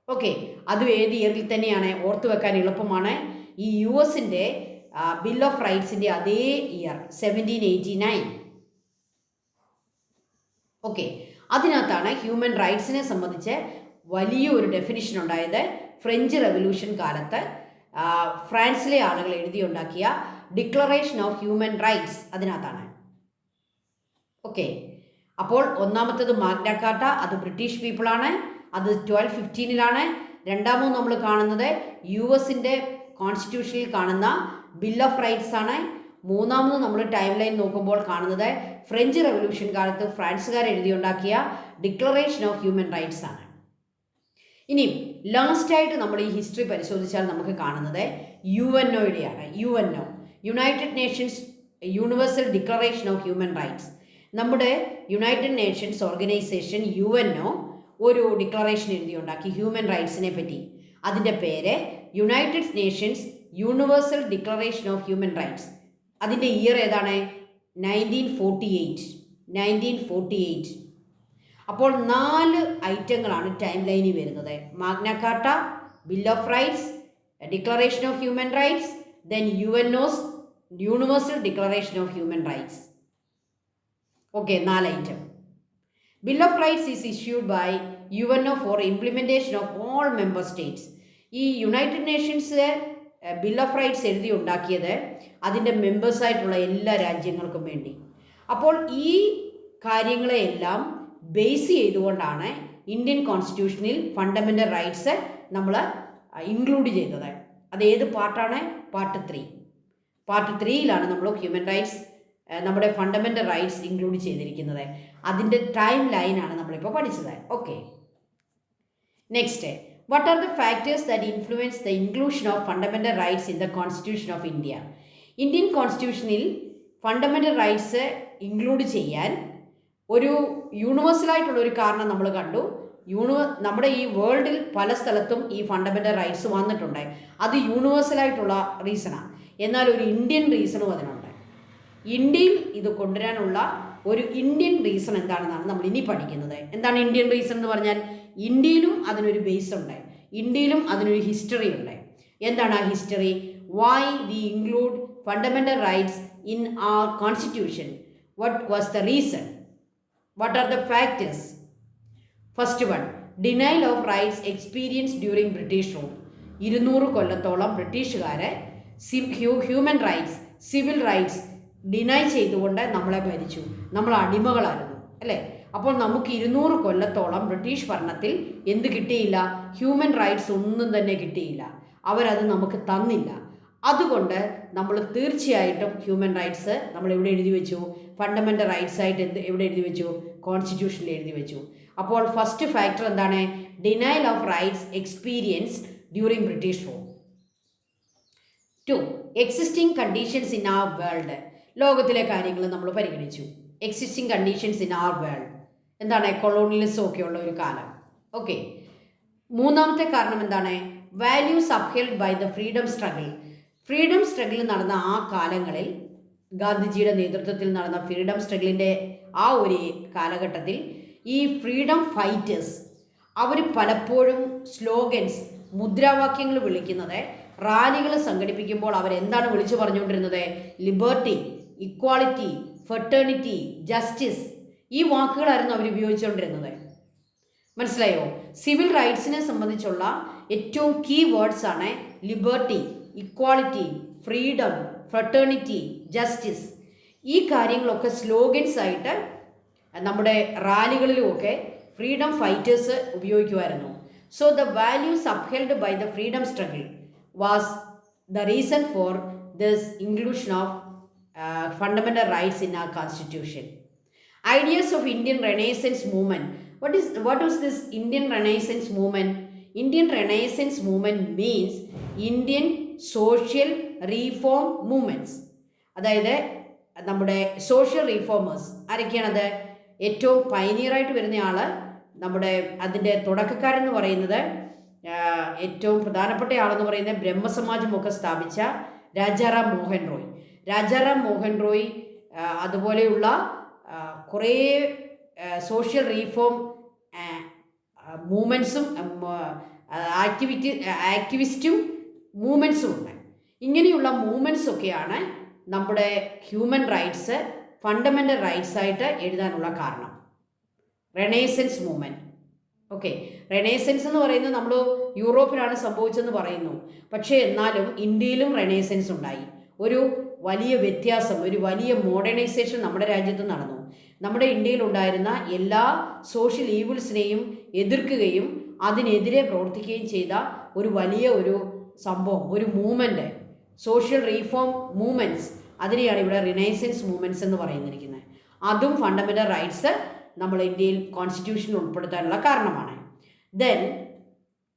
Okay, അതും ഏത് ഇയറിൽ തന്നെയാണ്? ഓർത്തു വെക്കാൻ എളുപ്പമാണ്. ഈ US ബിൽ ഓഫ് റൈറ്റ്സിൻ്റെ അതേ ഇയർ 1789. ഓക്കെ, അതിനകത്താണ് ഹ്യൂമൻ റൈറ്റ്സിനെ സംബന്ധിച്ച് വലിയൊരു ഡെഫിനിഷൻ ഉണ്ടായത്. ഫ്രഞ്ച് റെവല്യൂഷൻ കാലത്ത് ഫ്രാൻസിലെ ആളുകൾ എഴുതിയുണ്ടാക്കിയ ഡിക്ലറേഷൻ ഓഫ് ഹ്യൂമൻ റൈറ്റ്സ് അതിനകത്താണ്. ഓക്കെ, അപ്പോൾ ഒന്നാമത്തേത് മാഗ്ന കാർട്ട, അത് ബ്രിട്ടീഷ് പീപ്പിളാണ്, അത് 1215 രണ്ടാമത് നമ്മൾ കാണുന്നത് US കോൺസ്റ്റിറ്റ്യൂഷനിൽ കാണുന്ന ബിൽ ഓഫ് റൈറ്റ്സ് ആണ്. മൂന്നാമത് നമ്മൾ ടൈം ലൈൻ നോക്കുമ്പോൾ കാണുന്നത് ഫ്രഞ്ച് റെവല്യൂഷൻ കാലത്ത് ഫ്രാൻസുകാർ എഴുതിയുണ്ടാക്കിയ ഡിക്ലറേഷൻ ഓഫ് ഹ്യൂമൻ റൈറ്റ്സ് ആണ്. ഇനിയും ലാസ്റ്റായിട്ട് നമ്മൾ ഈ ഹിസ്റ്ററി പരിശോധിച്ചാൽ നമുക്ക് കാണുന്നത് UNOയുടെയാണ്. UNO, United Nations universal declaration of human rights. നമ്മുടെ യുണൈറ്റഡ് നേഷൻസ് ഓർഗനൈസേഷൻ UNO ഒരു ഡിക്ലറേഷൻ എഴുതിയുണ്ടാക്കി ഹ്യൂമൻ റൈറ്റ്സിനെ പറ്റി. അതിൻ്റെ പേര് United Nations universal declaration of human rights. അതിൻ്റെ ഇയർ ഏതാണ്? 1948. അപ്പോൾ 4 ഐറ്റങ്ങളാണ് ടൈം ലൈനിൽ വരുന്നത്. Magna Carta, bill of rights, declaration of human rights, then UNO's universal declaration of human rights. Okay, 4 item. Bill of rights is issued by UNO for implementation of all member states. ഈ United Nations bill of rights എഴുതി ഉണ്ടാക്കിയത് അതിൻ്റെ മെമ്പേഴ്സായിട്ടുള്ള എല്ലാ രാജ്യങ്ങൾക്കും വേണ്ടി. അപ്പോൾ ഈ കാര്യങ്ങളെയെല്ലാം ബേസ് ചെയ്തുകൊണ്ടാണ് ഇന്ത്യൻ കോൺസ്റ്റിറ്റ്യൂഷനിൽ ഫണ്ടമെൻ്റൽ റൈറ്റ്സ് നമ്മൾ ഇൻക്ലൂഡ് ചെയ്തത്. അത് ഏത് പാർട്ടാണ്? പാർട്ട് 3യിലാണ് നമ്മൾ ഹ്യൂമൻ റൈറ്റ്സ്, നമ്മുടെ ഫണ്ടമെൻ്റൽ റൈറ്റ്സ് ഇൻക്ലൂഡ് ചെയ്തിരിക്കുന്നത്. അതിൻ്റെ ടൈം ലൈനാണ് നമ്മളിപ്പോൾ പഠിച്ചത്. Okay, next, what are the factors that influence the inclusion of fundamental rights in the Constitution of India? Indian കോൺസ്റ്റിറ്റ്യൂഷനിൽ ഫണ്ടമെൻ്റൽ റൈറ്റ്സ് ഇൻക്ലൂഡ് ചെയ്യാൻ ഒരു യൂണിവേഴ്സലായിട്ടുള്ള ഒരു കാരണം നമ്മൾ കണ്ടു. നമ്മുടെ ഈ വേൾഡിൽ പല സ്ഥലത്തും ഈ ഫണ്ടമെൻ്റൽ റൈറ്റ്സ് വന്നിട്ടുണ്ട്. അത് യൂണിവേഴ്സലായിട്ടുള്ള റീസണാണ്. എന്നാൽ ഒരു ഇന്ത്യൻ റീസണും അതിനുണ്ട്. ഇന്ത്യയിൽ ഇത് കൊണ്ടുവരാനുള്ള ഒരു ഇന്ത്യൻ റീസൺ എന്താണെന്നാണ് നമ്മൾ ഇനി പഠിക്കുന്നത്. എന്താണ് ഇന്ത്യൻ റീസൺ എന്ന് പറഞ്ഞാൽ? ഇന്ത്യയിലും അതിനൊരു ബേസ് ഉണ്ട്, ഇന്ത്യയിലും അതിനൊരു ഹിസ്റ്ററി ഉണ്ട്. എന്താണ് ആ history? Why we include fundamental rights in our constitution? What was the reason? What are the factors? First one, denial of rights experience during British rule. 200 കൊല്ലത്തോളം ബ്രിട്ടീഷുകാരെ human rights, civil rights deny ചെയ്തുകൊണ്ട് നമ്മളെ ഭരിച്ചു. നമ്മൾ അടിമകളായിരുന്നു, അല്ലേ? അപ്പോൾ നമുക്ക് 200 കൊല്ലത്തോളം ബ്രിട്ടീഷ് ഭരണത്തിൽ എന്ത് കിട്ടിയില്ല? ഹ്യൂമൻ റൈറ്റ്സ് ഒന്നും തന്നെ കിട്ടിയില്ല. അവരത് നമുക്ക് തന്നില്ല. അതുകൊണ്ട് നമ്മൾ തീർച്ചയായിട്ടും ഹ്യൂമൻ റൈറ്റ്സ് നമ്മൾ എവിടെ എഴുതി വെച്ചു? ഫണ്ടമെൻ്റൽ റൈറ്റ്സ് ആയിട്ട് എവിടെ എഴുതി വെച്ചു? കോൺസ്റ്റിറ്റ്യൂഷനിൽ എഴുതി വെച്ചു. അപ്പോൾ ഫസ്റ്റ് ഫാക്ടർ എന്താണ്? Denial of rights experience during British rule. 2, existing conditions in our world. ലോകത്തിലെ കാര്യങ്ങൾ നമ്മൾ പരിഗണിച്ചു. Existing conditions in our world എന്താണ്? കൊളോണിയലിസം ഒക്കെ ഉള്ള ഒരു കാലം. ഓക്കെ, മൂന്നാമത്തെ കാരണം എന്താണ്? Values upheld by the freedom struggle. Freedom struggle നടന്ന ആ കാലങ്ങളിൽ, ഗാന്ധിജിയുടെ നേതൃത്വത്തിൽ നടന്ന ഫ്രീഡം സ്ട്രഗിളിൻ്റെ ആ ഒരു കാലഘട്ടത്തിൽ ഈ ഫ്രീഡം ഫൈറ്റേഴ്സ് അവർ പലപ്പോഴും സ്ലോഗൻസ്, മുദ്രാവാക്യങ്ങൾ വിളിക്കുന്നത്, റാലികൾ സംഘടിപ്പിക്കുമ്പോൾ അവരെന്താണ് വിളിച്ചു പറഞ്ഞുകൊണ്ടിരുന്നത്? ലിബർട്ടി, ഇക്വാളിറ്റി, ഫെർട്ടേണിറ്റി, ജസ്റ്റിസ്, ഈ വാക്കുകളായിരുന്നു അവർ ഉപയോഗിച്ചുകൊണ്ടിരുന്നത്. മനസ്സിലായോ? സിവിൽ റൈറ്റ്സിനെ സംബന്ധിച്ചുള്ള ഏറ്റവും കീ വേർഡ്സ് ആണ് liberty, equality, freedom, fraternity, justice. ഈ കാര്യങ്ങളൊക്കെ സ്ലോഗൻസ് ആയിട്ട് നമ്മുടെ റാലികളിലുമൊക്കെ ഫ്രീഡം ഫൈറ്റേഴ്സ് ഉപയോഗിക്കുമായിരുന്നു. So the values upheld by the freedom struggle was the reason for this inclusion of fundamental rights in our constitution. Ideas of Indian Renaissance movement. What is this Indian Renaissance movement? Indian Renaissance movement means Indian social reform movements. അതായത് നമ്മുടെ social റീഫോമേഴ്സ് ആരൊക്കെയാണത്? ഏറ്റവും പൈനിയറായിട്ട് വരുന്ന ആൾ, നമ്മുടെ അതിൻ്റെ തുടക്കക്കാരെന്ന് പറയുന്നത്, ഏറ്റവും പ്രധാനപ്പെട്ട ആളെന്ന് പറയുന്നത് ബ്രഹ്മസമാജമൊക്കെ സ്ഥാപിച്ച രാജാറാം മോഹൻ റോയ്. രാജാറാം മോഹൻ റോയ് അതുപോലെയുള്ള കുറേ സോഷ്യൽ റീഫോം മൂവ്മെൻറ്റ്സും ആക്ടിവിസ്റ്റും മൂവ്മെൻറ്റ്സും ഉണ്ട്. ഇങ്ങനെയുള്ള മൂവ്മെൻറ്റ്സ് ഒക്കെയാണ് നമ്മുടെ ഹ്യൂമൻ റൈറ്റ്സ് ഫണ്ടമെൻ്റൽ റൈറ്റ്സ് ആയിട്ട് എഴുതാനുള്ള കാരണം. Renaissance movement. ഓക്കെ, റെനേസൻസ് എന്ന് പറയുന്നത് നമ്മൾ യൂറോപ്പിലാണ് സംഭവിച്ചെന്ന് പറയുന്നു. പക്ഷേ എന്നാലും ഇന്ത്യയിലും റെനേസൻസ് ഉണ്ടായി. ഒരു വലിയ വ്യത്യാസം, ഒരു വലിയ മോഡേണൈസേഷൻ നമ്മുടെ രാജ്യത്ത് നടന്നു. നമ്മുടെ ഇന്ത്യയിലുണ്ടായിരുന്ന എല്ലാ സോഷ്യൽ ഈവിൾസിനെയും എതിർക്കുകയും അതിനെതിരെ പ്രവർത്തിക്കുകയും ചെയ്ത ഒരു വലിയ ഒരു സംഭവം, ഒരു മൂവ്മെൻറ്റ്, സോഷ്യൽ റീഫോം മൂവ്മെൻറ്റ്സ്, അതിനെയാണ് ഇവിടെ റിനൈസൻസ് മൂവ്മെൻറ്റ്സ് എന്ന് പറയുന്നിരിക്കുന്നത്. അതും ഫണ്ടമെൻ്റൽ റൈറ്റ്സ് നമ്മൾ ഇന്ത്യയിൽ കോൺസ്റ്റിറ്റ്യൂഷനിൽ ഉൾപ്പെടുത്താനുള്ള കാരണമാണ്. Then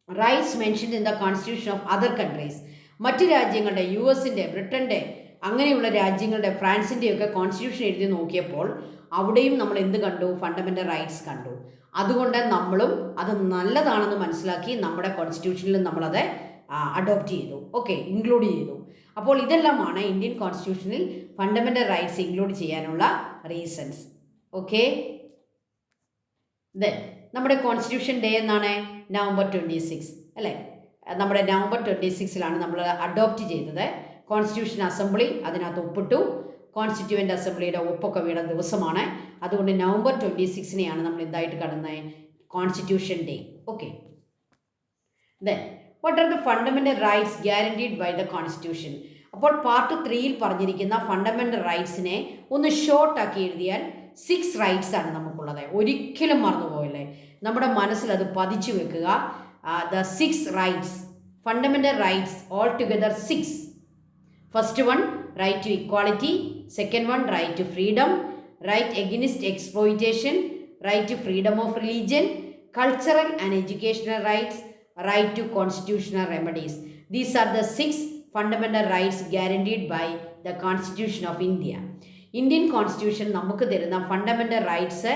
rights mentioned in the constitution of other countries. മറ്റ് രാജ്യങ്ങളുടെ, US-ൻ്റെ, ബ്രിട്ടൻ്റെ, അങ്ങനെയുള്ള രാജ്യങ്ങളുടെ, ഫ്രാൻസിൻ്റെയൊക്കെ കോൺസ്റ്റിറ്റ്യൂഷൻ എഴുതി നോക്കിയപ്പോൾ അവിടെയും നമ്മൾ എന്ത് കണ്ടു? ഫണ്ടമെൻ്റൽ റൈറ്റ്സ് കണ്ടു. അതുകൊണ്ട് നമ്മളും അത് നല്ലതാണെന്ന് മനസ്സിലാക്കി നമ്മുടെ കോൺസ്റ്റിറ്റ്യൂഷനിൽ നമ്മളത് അഡോപ്റ്റ് ചെയ്തു. ഓക്കെ, ഇൻക്ലൂഡ് ചെയ്തു. അപ്പോൾ ഇതെല്ലാമാണ് ഇന്ത്യൻ കോൺസ്റ്റിറ്റ്യൂഷനിൽ ഫണ്ടമെൻ്റൽ റൈറ്റ്സ് ഇൻക്ലൂഡ് ചെയ്യാനുള്ള റീസൺസ്. ഓക്കെ, ദെൻ നമ്മുടെ കോൺസ്റ്റിറ്റ്യൂഷൻ ഡേ എന്നാണ് November 26 അല്ലേ? നമ്മുടെ November 26 നമ്മൾ അഡോപ്റ്റ് ചെയ്തത്. കോൺസ്റ്റിറ്റ്യൂഷൻ അസംബ്ലി അതിനകത്ത് ഒപ്പിട്ടു. കോൺസ്റ്റിറ്റ്യൂവൻ്റ് അസംബ്ലിയുടെ ഒപ്പൊക്കെ വീണ ദിവസമാണ്. അതുകൊണ്ട് November 26 നമ്മൾ ഇതായിട്ട് കാണുന്നത് constitution day. Okay, then what are the fundamental rights guaranteed by the constitution? അപ്പോൾ പാർട്ട് 3 പറഞ്ഞിരിക്കുന്ന ഫണ്ടമെൻ്റൽ റൈറ്റ്സിനെ ഒന്ന് ഷോർട്ടാക്കി എഴുതിയാൽ 6 റൈറ്റ്സ് ആണ് നമുക്കുള്ളത്. ഒരിക്കലും മറന്നുപോയല്ലേ, നമ്മുടെ മനസ്സിൽ അത് പതിച്ചു വെക്കുക. The 6 rights, fundamental rights all together 6. First one, right to equality. Second one, right to freedom. Right against exploitation. Right to freedom of religion. Cultural and educational rights. Right to constitutional remedies. These are the 6 fundamental rights guaranteed by the constitution of India. Indian constitution നമുക്ക് തരുന്ന fundamental rights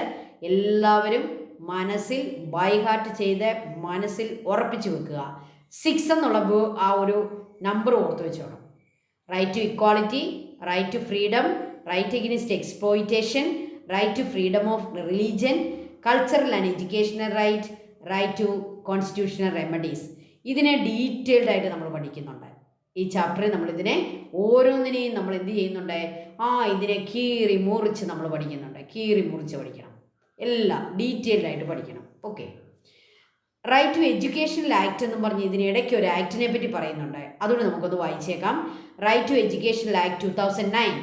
എല്ലാവരും മനസ്സിൽ by heart ചെയ്ത് മനസ്സിൽ ഉറപ്പിച്ചു വെക്കുക. 6 എന്നുള്ള ആ ഒരു നമ്പർ ഓർത്ത് വെച്ചോണം. Right to equality, right to freedom, right against exploitation, right to freedom of religion, cultural and educational right, right to constitutional remedies. ഇതിനെ ഡീറ്റെയിൽഡ് ആയിട്ട് നമ്മൾ പഠിക്കുന്നുണ്ട്. ഈ ചാപ്റ്ററിൽ നമ്മളിതിനെ ഓരോന്നിനെയും നമ്മൾ എന്ത് ചെയ്യുന്നുണ്ട്? ഇതിനെ കീറി മുറിച്ച് നമ്മൾ പഠിക്കുന്നുണ്ട്. കീറി മുറിച്ച് പഠിക്കണം, എല്ലാം ഡീറ്റെയിൽഡ് ആയിട്ട് പഠിക്കണം. Okay, right to educational act എന്ന് പറഞ്ഞ് ഇതിനിടയ്ക്ക് ഒരു ആക്ടിനെ പറ്റി പറയുന്നുണ്ട്. അതുകൊണ്ട് നമുക്കൊന്ന് വായിച്ചേക്കാം. Right to educational act 2009.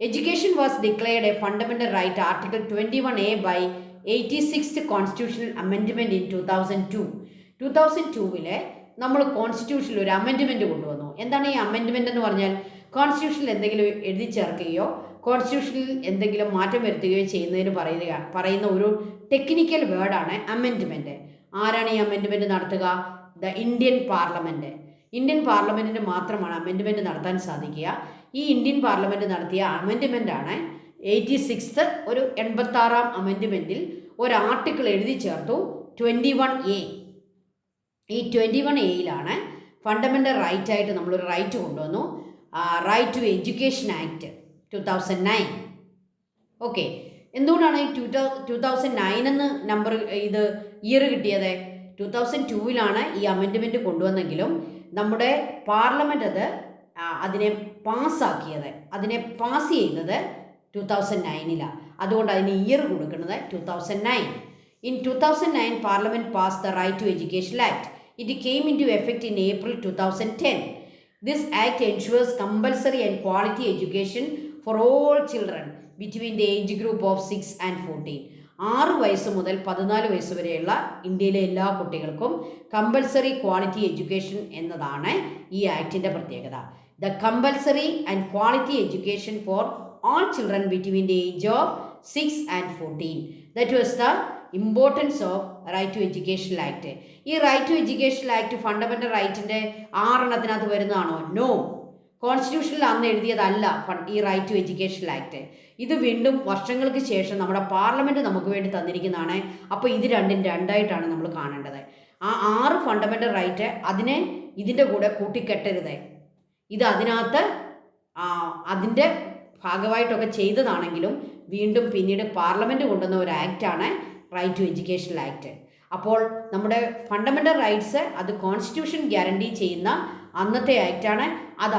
Education was declared a fundamental right article 21A by 86th constitutional amendment in 2002. 2002 നമ്മൾ കോൺസ്റ്റിറ്റ്യൂഷനിൽ ഒരു അമെൻഡ്മെൻറ്റ് കൊണ്ടുവന്നു. എന്താണ് ഈ അമെൻഡ്മെൻറ്റ് എന്ന് പറഞ്ഞാൽ? കോൺസ്റ്റിറ്റ്യൂഷനിൽ എന്തെങ്കിലും എഴുതി ചേർക്കുകയോ കോൺസ്റ്റിറ്റ്യൂഷനിൽ എന്തെങ്കിലും മാറ്റം വരുത്തുകയോ ചെയ്യുന്നതിന് പറയുന്ന ഒരു ടെക്നിക്കൽ വേർഡാണ് അമെൻഡ്മെൻറ്റ്. ആരാണ് ഈ അമെൻഡ്മെൻറ്റ് നടത്തുക? The Indian parliament. ഇന്ത്യൻ പാർലമെൻറ്റിന് മാത്രമാണ് അമെൻഡ്മെൻറ്റ് നടത്താൻ സാധിക്കുക. ഈ ഇന്ത്യൻ പാർലമെൻറ്റ് നടത്തിയ അമെൻഡ്മെൻറ്റാണ് 86th, ഒരു 86ാം അമെൻഡ്മെൻറ്റിൽ ഒരു ആർട്ടിക്കിൾ എഴുതി ചേർത്തു, 21A. ഈ 21A ഫണ്ടമെൻ്റൽ റൈറ്റ് ആയിട്ട് നമ്മളൊരു റൈറ്റ് കൊണ്ടുവന്നു. Right to education act 2009. Okay, എന്തുകൊണ്ടാണ് ഈ 2009 എന്ന് നമ്പർ ഇത് ഇയർ കിട്ടിയത്? 2002 ഈ അമെൻഡ്മെൻറ്റ് കൊണ്ടുവന്നെങ്കിലും നമ്മുടെ പാർലമെൻറ്റ് അതിനെ പാസ്സാക്കിയത്, അതിനെ പാസ് ചെയ്തത് 2009. അതുകൊണ്ട് അതിന് ഇയർ കൊടുക്കുന്നത് 2009. In 2009, Parliament passed the Right to Education Act. It came into effect in April 2010. This act ensures compulsory and quality education for all children between the age group of 6 and 14. 6 വയസ്സ് മുതൽ 14 വയസ്സ് വരെയുള്ള ഇന്ത്യയിലെ എല്ലാ കുട്ടികൾക്കും compulsory quality education എന്നതാണ് ഈ ആക്ടിൻ്റെ പ്രത്യേകത. The compulsory and quality education for all children between the age of 6 and 14. That was the importance of Right to Education Act. ഈ right to education act fundamental റൈറ്റിൻ്റെ 6 വരുന്നതാണോ? നോ, കോൺസ്റ്റിറ്റ്യൂഷനിൽ അന്ന് എഴുതിയതല്ല ഈ റൈറ്റ് ടു എഡ്യൂക്കേഷൻ ആക്ട്. ഇത് വീണ്ടും വർഷങ്ങൾക്ക് ശേഷം നമ്മുടെ പാർലമെൻറ്റ് നമുക്ക് വേണ്ടി തന്നിരിക്കുന്നതാണ്. അപ്പോൾ ഇത് രണ്ടും രണ്ടായിട്ടാണ് നമ്മൾ കാണേണ്ടത്. ആ 6 ഫണ്ടമെൻ്റൽ റൈറ്റ് അതിനെ ഇതിൻ്റെ കൂടെ കൂട്ടിക്കെട്ടരുത്. ഇത് അതിനകത്ത് അതിൻ്റെ ഭാഗമായിട്ടൊക്കെ ചെയ്തതാണെങ്കിലും വീണ്ടും പിന്നീട് പാർലമെൻറ്റ് കൊണ്ടുവന്ന ഒരു ആക്റ്റാണ് റൈറ്റ് ടു എഡ്യൂക്കേഷൻ ആക്ട്. അപ്പോൾ നമ്മുടെ ഫണ്ടമെൻ്റൽ റൈറ്റ്സ് അത് കോൺസ്റ്റിറ്റ്യൂഷൻ ഗ്യാരണ്ടി ചെയ്യുന്ന അന്നത്തെ ആക്റ്റാണ്. അത്